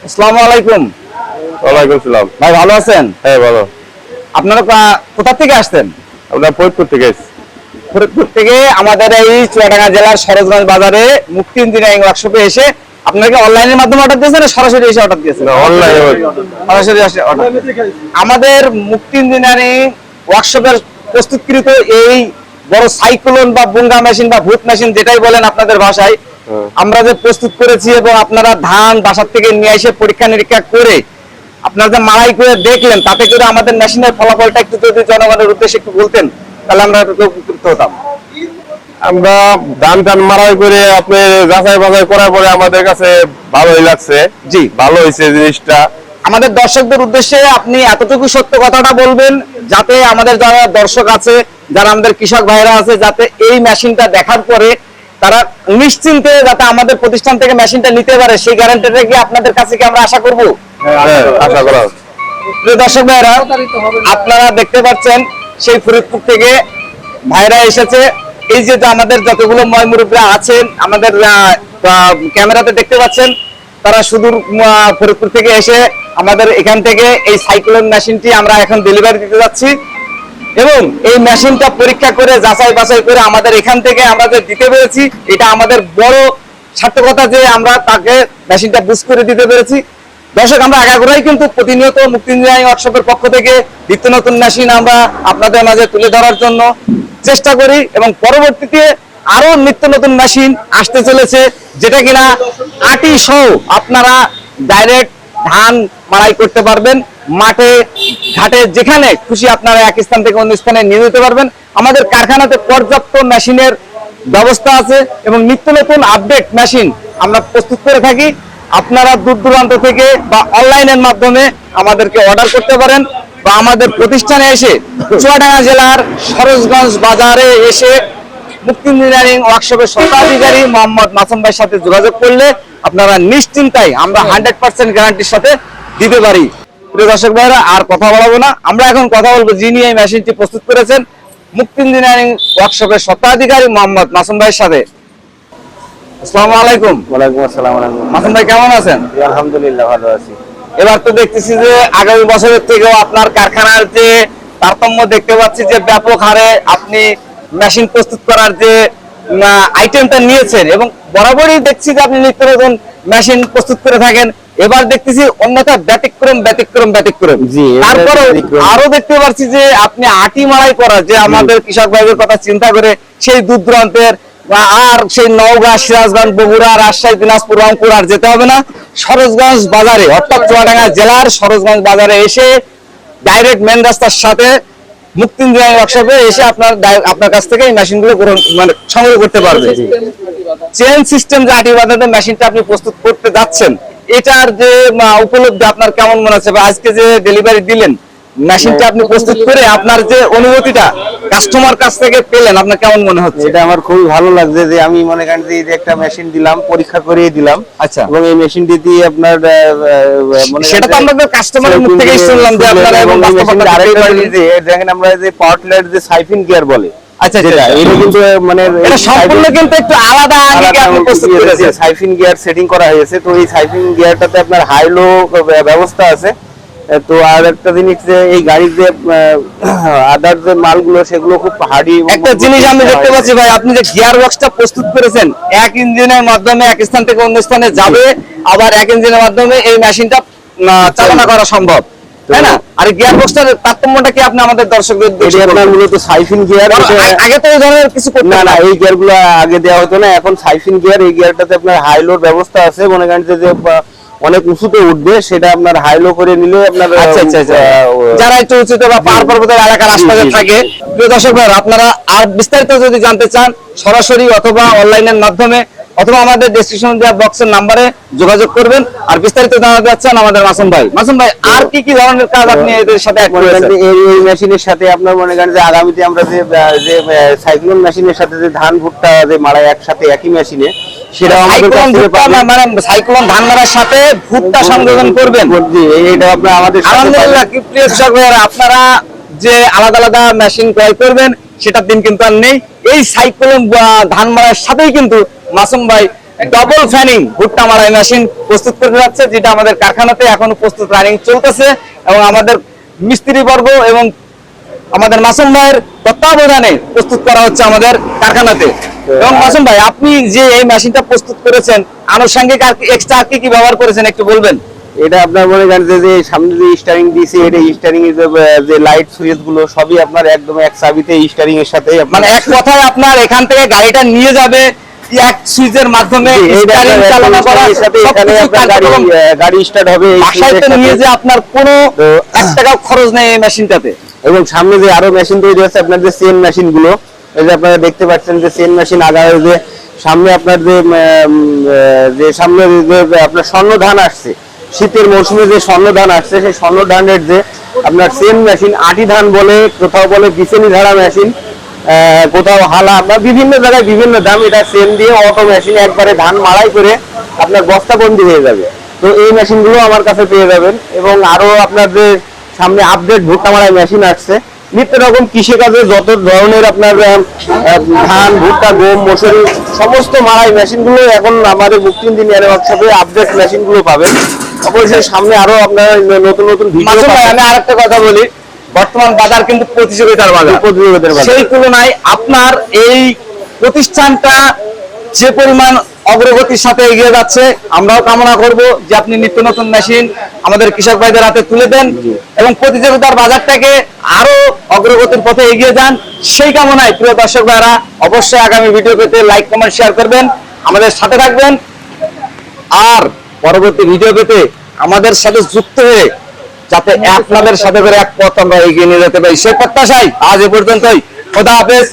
আসসালামু আলাইকুম। ওয়ালাইকুম সালাম। ভাই ভালো আছেন? হ্যাঁ ভালো। আপনারা কোথা থেকে আসছেন? আমরা ফরিদপুর থেকে এসেছি। ফরিদপুর থেকে আমাদের এই চুয়াডাঙ্গা জেলার সরোজগঞ্জ বাজারে মুক্তি ইঞ্জিনিয়ারিং ওয়ার্কশপে এসে আপনাকে অনলাইনের মাধ্যমে অর্ডার দিয়েছেন না সরাসরি এসে অর্ডার দিয়েছেন? অনলাইনে সরাসরি এসে অর্ডার। আমাদের মুক্তি ইঞ্জিনিয়ারিং ওয়ার্কশপের প্রস্তুতকৃত এই বড় সাইক্লোন বা বুঙ্গা মেশিন বা ভূত মেশিন যেটাই বলেন আপনাদের ভাষায়, আমরা যে প্রস্তুত করেছি এবং আপনারা ধান বাসার থেকে নিয়ে এসে পরীক্ষা নিরীক্ষা করে আপনারা যে মাড়াই করে দেখলেন, তাতে করে আমাদের মেশিনের ফলাফলটা একটু যদি জনগণের উদ্দেশ্যে একটু বলতেন তাহলে আমরা একটু উপকৃত হতাম। আমরা ধান টান মারাই করে আপনি যাচাই বাছাই করার পরে আমাদের কাছে ভালোই লাগছে। জি, ভালো হয়েছে জিনিসটা। আমাদের দর্শকদের উদ্দেশ্যে আপনি এতটুকু সত্য কথাটা বলবেন যাতে আমাদের যারা দর্শক আছে, যারা আমাদের কৃষক ভাইরা আছে, যাতে এই মেশিনটা দেখার পরে তারা নিশ্চিন্তে যাতে আমাদের প্রতিষ্ঠান থেকে মেশিনটা নিতে পারে, সেই গ্যারান্টিটা কি আপনাদের কাছে কি আমরা আশা করব? হ্যাঁ, আশা করা। প্রিয় দর্শক ভাইরা, আপনারা দেখতে পাচ্ছেন সেই ফরিদপুর থেকে ভাইরা এসেছে। এই যে আমাদের যতগুলো ময়মুরব্বীরা আছেন আমাদের ক্যামেরাতে দেখতে পাচ্ছেন, তারা সুদূর ফরিদপুর থেকে এসে আমাদের এখান থেকে এই সাইক্লোন মেশিনটি আমরা এখন ডেলিভারি দিতে যাচ্ছি এবং এই মেশিনটা পরীক্ষা করে যাচাই বাছাই করে আমাদের এখান থেকে আমরা যে দিতে পেরেছি, এটা আমাদের বড় সার্থকতা যে আমরা তাকে মেশিনটা বুঝ করে দিতে পেরেছি। দর্শক, আমরা আগাগোড়াই কিন্তু প্রতিনিয়ত মুক্তি ইঞ্জিনিয়ারিং ওয়ার্কশপের পক্ষ থেকে নিত্য নতুন মেশিন আমরা আপনাদের মাঝে তুলে ধরার জন্য চেষ্টা করি এবং পরবর্তীতে আরো নিত্য নতুন মেশিন আসতে চলেছে, যেটা কিনা আটি সহ আপনারা ডাইরেক্ট ধান মাড়াই করতে পারবেন, মাঠে ঘাটে যেখানে খুশি আপনারা এক স্থান থেকে অন্য স্থানে নিয়ে যেতে পারবেন। আমাদের কারখানাতে পর্যাপ্ত মেশিনের ব্যবস্থা আছে এবং নিত্য নতুন আপডেট মেশিন আমরা প্রস্তুত করে থাকি। আপনারা দূর দূরান্ত থেকে বা অনলাইনের মাধ্যমে আমাদেরকে অর্ডার করতে পারেন বা আমাদের প্রতিষ্ঠানে এসে চুয়াডাঙ্গা জেলার সরোজগঞ্জ বাজারে এসে মুক্তি ইঞ্জিনিয়ারিং ওয়ার্কশপের স্বত্বাধিকারী মোহাম্মদ মাসুম ভাইয়ের সাথে যোগাযোগ করলে আপনারা নিশ্চিন্তায় আমরা 100% গ্যারান্টির সাথে দিতে পারি। প্রিয় দর্শক ভাইরা, আর কথা বলবো না, আমরা এখন কথা বলবো যিনি এই মেশিনটি প্রস্তুত করেছেন মুক্তি ইঞ্জিনিয়ারিং ওয়ার্কশপের স্বত্বাধিকারী মোহাম্মদ মাসুম ভাইয়ের সাথে। আসসালামু আলাইকুম। ওয়ালাইকুম আসসালাম। মাসুম ভাই কেমন আছেন? আলহামদুলিল্লাহ ভালো আছি। এবার তো দেখতেছি যে আগামী বছরের থেকেও আপনার কারখানার যে তারতম্য দেখতে পাচ্ছি যে ব্যাপক হারে আপনি মেশিন প্রস্তুত করার যে আইটেমটা নিয়েছেন এবং বরাবরই দেখছি যে আপনি নিত্য নতুন মেশিন প্রস্তুত করে থাকেন। এবার দেখতেছি অন্যথা ব্যতিক্রম ব্যতিক্রম ব্যতিক্রম। তারপরে আরো দেখতে পাচ্ছি যে আপনি আটি মাড়াই করা, যে আমাদের কৃষক ভাইদের কথা চিন্তা করে সেই দূর দূরান্তের আর সেই নওগাঁ, সিরাজগঞ্জ, বগুড়া, রাজশাহী, দিনাজপুর, রংপুর আর যেতে হবে না, সরোজগঞ্জ বাজারে অর্থাৎ চুয়াডাঙ্গা জেলার সরোজগঞ্জ বাজারে এসে ডাইরেক্ট মেন রাস্তার সাথে মুক্তি ইঞ্জিনিয়ারিং ওয়ার্কশপে এসে আপনার কাছ থেকে এই মেশিনগুলো মানে সংগ্রহ করতে পারবে। চেন সিস্টেম যে আটি বাঁধাতে মেশিনটা আপনি প্রস্তুত করতে যাচ্ছেন, এটার যে উপলব্ধি আপনার কেমন মনে হচ্ছে বা আজকে যে ডেলিভারি দিলেন মেশিনটা আপনি প্রস্তুত করে আপনার যে অনুভূতিটা কাস্টমার কাছ থেকে পেলেন, আপনার কেমন মনে হচ্ছে? এটা আমার খুবই ভালো লাগছে যে আমি মনে করেন যে একটা মেশিন দিলাম, পরীক্ষা করিয়ে দিলাম। আচ্ছা, এবং এই মেশিনটি দিয়ে আপনার সেটা তো আমরা কাস্টমারের মুখ থেকেই শুনলাম যে আপনারা এবং দেখেন আমরা যে পাওয়ার টিলার যে সাইফিন গিয়ার বলে, আচ্ছা এটা কিন্তু মানে এটা সম্পূর্ণ কিন্তু একটু আলাদা আঙ্গিকে আপনি প্রস্তুত করেছেন। সাইফিন গিয়ার সেটিং করা হয়েছে। তো এই সাইফিন গিয়ারটাতে আপনার হাই লো ব্যবস্থা আছে। তো আর একটা জিনিস যে এই গাড়ির যে আদার যে মালগুলো সেগুলো খুব হার্ডি। একটা জিনিস আমি দেখতে পাচ্ছি ভাই, আপনি যে গিয়ার বক্সটা প্রস্তুত করেছেন এক ইঞ্জিনের মাধ্যমে এক স্থান থেকে অন্য স্থানে যাবে, আবার এক ইঞ্জিনের মাধ্যমে এই মেশিনটা চালনা করা সম্ভব, তাই না? আর গিয়ার বক্সটার তারতম্যটা কি আপনি আমাদের দর্শকদের দেখে? আপনার মূলত সাইফিন গিয়ার, আগে তো এই ধরনের কিছু করতে না, এই গিয়ারগুলো আগে দেওয়া হতো না, এখন সাইফিন গিয়ার। এই গিয়ারটাতে আপনার হাই লোর ব্যবস্থা আছে। মনে করেন যে অনেক উঁচুতে উঠবে, সেটা আপনার হাইলো করে নিলে আপনার যারা একটু উঁচুতে বা পাহাড় পর্বতের এলাকার আশপাশে থাকে। প্রিয় দর্শক ভাই, আপনারা আর বিস্তারিত যদি জানতে চান সরাসরি অথবা অনলাইনের মাধ্যমে অথবা আমাদের ডেসক্রিপশন দেওয়া বক্সের নাম্বারে যোগাযোগ করবেন। আর বিস্তারিত জানাতে যাচ্ছেন আমাদের মাসুম ভাই। মাসুম ভাই, আর কি কি ধরনের কাজ আপনি এদের সাথে এই মেশিনের সাথে আপনার মনে করেন যে আগামীতে আমরা যে সাইক্লোন মেশিনের সাথে যে ধান ভুট্টা যে মাড়াই একসাথে একই মেশিনে, সেটা আমাদের মানে সাইক্লোন ধান মারার সাথে ভুট্টা সংযোজন করবেন, এটা আপনার আমাদের আলহামদুলিল্লাহ। কি প্রিয় দর্শক ভাইরা, আপনারা যে আলাদা আলাদা মেশিন ক্রয় করবেন সেটার দিন কিন্তু আর নেই। এই সাইক্লোন ধান মারার সাথেই কিন্তু মাসুম ভাই ডবল ফ্যানিং ভুট্টা মারাই মেশিন প্রস্তুত করে যাচ্ছে, যেটা আমাদের কারখানাতে এখনো প্রস্তুত রানিং চলতেছে এবং আমাদের মিস্ত্রি বর্গ এবং আমাদের মাসুম ভাইয়ের তত্ত্বাবধানে প্রস্তুত করা হচ্ছে আমাদের কারখানাতে। এবং মাসুম ভাই, আপনি যে এই মেশিনটা প্রস্তুত করেছেন, আনুষঙ্গিক আর এক্সট্রা কি কি ব্যবহার করেছেন একটু বলবেন? এটা আপনার মনে করেন যে সামনে যে স্টারিং দিয়েছে, এটা স্টারিং এর যে লাইট সুইচ গুলো সবই আপনার একদম এক চাবিতে স্টারিং এর সাথে, মানে এক কথায় আপনার এখান থেকে গাড়িটা নিয়ে যাবে এক সুইচের মাধ্যমে, স্টারিং চালনা করা, সবকিছু কার্যক্রম গাড়ি স্টার্ট হবে। বাসায় নিয়ে যে আপনার কোনো 1 টাকাও খরচ নেই এই মেশিনটাতে। এবং সামনে যে আরো মেশিন তৈরি হচ্ছে আপনার, যে চেন মেশিন গুলো, এই যে আপনারা দেখতে পাচ্ছেন যে চেন মেশিন আগায়, যে সামনে আপনার যে সামনে যে আপনার স্বর্ণ ধান আসছে, শীতের মৌসুমে যে স্বর্ণ ধান আসছে, সেই স্বর্ণ ধানের যে আপনার চেন মেশিন, আটি ধান বলে, কোথাও বলে বিচেনি ধারা মেশিন, কোথাও হালা, বা বিভিন্ন জায়গায় বিভিন্ন দাম। এটা চেন দিয়ে অটো মেশিন একবারে ধান মাড়াই করে আপনার বস্তাবন্দি হয়ে যাবে। তো এই মেশিন গুলো আমার কাছে পেয়ে যাবেন। এবং আরো আপনার যে সামনে আপডেট ভুট্টা মারাই মেশিন আসছে, নিত্য রকম কৃষিকাজে যত ধরনের আপনার ধান, ভুট্টা, গম, মসুরি সমস্ত মারাই মেশিন গুলো এখন আমাদের মুক্তি ইঞ্জিনিয়ার ওয়ার্কশপে আপডেট মেশিন গুলো পাবেন। অবশ্যই সামনে আরো আপনার নতুন নতুন ভিডিও। আমি আরেকটা কথা বলি, বর্তমান বাজার কিন্তু প্রতিযোগিতার বাজার। সেই তুলনায় আপনার এই প্রতিষ্ঠানটা যে পরিমাণ অগ্রগতির সাথে এগিয়ে যাচ্ছে, আমরাও কামনা করব যে আপনি নিত্য নতুন মেশিন আমাদের কৃষক ভাইদের হাতে তুলে দেন এবং প্রতিযোগিতার বাজারটাকে আরো অগ্রগতির পথে এগিয়ে যান। সেই কামনায় প্রিয় দর্শক ভাইরা, অবশ্যই আগামী ভিডিও পেতে লাইক, কমেন্ট, শেয়ার করবেন, আমাদের সাথে থাকবেন। আর পরবর্তী ভিডিও পেতে আমাদের সাথে যুক্ত হয়ে যাতে আপনাদের সাথে করে এক পথ আমরা এগিয়ে নিয়ে যেতে পারি, সেই প্রত্যাশায় আজ এ পর্যন্তই। খোদা হাফেজ।